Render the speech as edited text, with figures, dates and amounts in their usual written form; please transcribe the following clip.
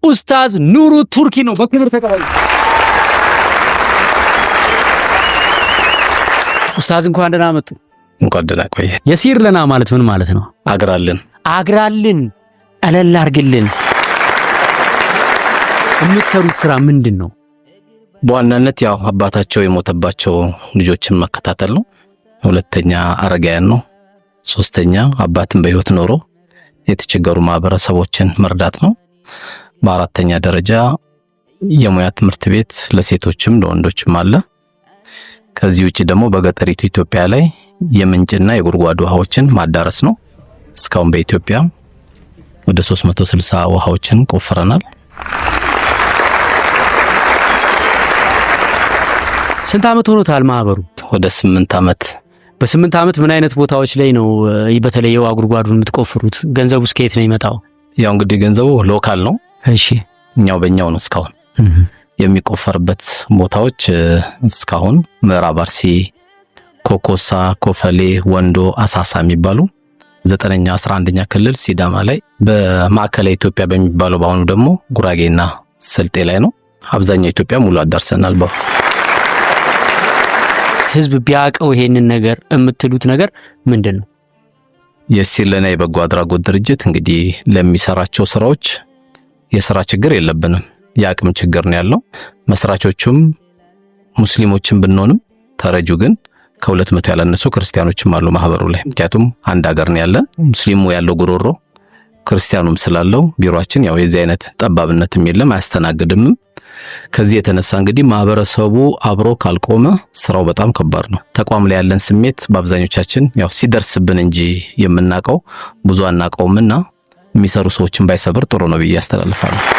ኡስታዝ ኑሩ ቱርኪ ነው። በክብር ተቀበሉ። ኡስታዝ እንኳን ደህና መጡ። እንኳን ደህና ቆየ። የሲር ለና ማለት ምን ማለት ነው? አግራልን አለል አርግልን። የምትሰሩት ስራ ምንድነው? በዋናነት ያው አባታቸው የሞተባቸው ልጆችን መከታተል ነው። ሁለተኛ አረጋያን ነው። ሶስተኛ አባትን በህይወት ኖሮ የተቸገሩ ማህበረሰቦችን መርዳት ነው። በአራተኛ ደረጃ የሙያ ትምህርት ቤት ለሴቶችም ለወንዶችም አለ። ከዚህ ውጪ ደግሞ በገጠሪቱ ኢትዮጵያ ላይ የምንጭና የጉድጓድ ውሃዎችን ማዳረስ ነው። እስካሁን በኢትዮጵያ ወደ 360 ውሃዎችን ቆፍረናል። ስንት አመት ሆኖታል ማህበሩ? ወደ 8 አመት። በ8 አመት ምን አይነት ቦታዎች ላይ ነው በተለይ የውሃ ጉድጓዱን የምትቆፍሩት? ገንዘቡ ከየት ነው የሚመጣው? ያው እንግዲህ ገንዘቡ ሎካል ነው። እሺ በእኛው ነው እስካሁን የሚቆፈርበት ቦታዎች እስካሁን ምዕራብ አርሲ፣ ኮኮሳ፣ ኮፈሌ፣ ወንዶ፣ አሳሳ የሚባሉ 9ኛ 11ኛ ክልል ሲዳማ ላይ፣ በማዕከላዊ ኢትዮጵያ በሚባለው በአሁኑ ደግሞ ጉራጌና ስልጤ ላይ ነው። አብዛኛው ኢትዮጵያ ሙሉ አዳርሰናል። ህዝብ ቢያቀው ይሄንን ነገር የምትሉት ነገር ምንድነው? የሲር ለና የበጎ አድራጎት ድርጅት እንግዲህ ለሚሰራቸው ስራዎች የሥራ ችግር የለብንም። የአቅም ችግር ነው ያለው። መስራቾቹም ሙስሊሞችን ብንሆንም ተረጁ ግን ከ200 ያላነሱ ክርስቲያኖችም አሉ ማህበሩ ላይ። ምክንያቱም አንድ ሀገር ነው ያለን። ሙስሊሙ ያለው ጉሮሮ ክርስቲያኑም ስላለው ቢሮአችን ያው የዚህ አይነት ጠባብነትም የለም፣ አያስተናግድም። ከዚህ የተነሳ እንግዲህ ማህበረሰቡ አብሮ ካልቆመ ስራው በጣም ከባድ ነው። ተቋም ላይ ያለን ስሜት በአብዛኞቻችን ያው ሲደርስብን እንጂ የምናቀው ብዙ አናቀውምና የሚሰሩ ሰዎችን ባይሰብር ጥሩ ነው ብዬ አስተላልፋለሁ።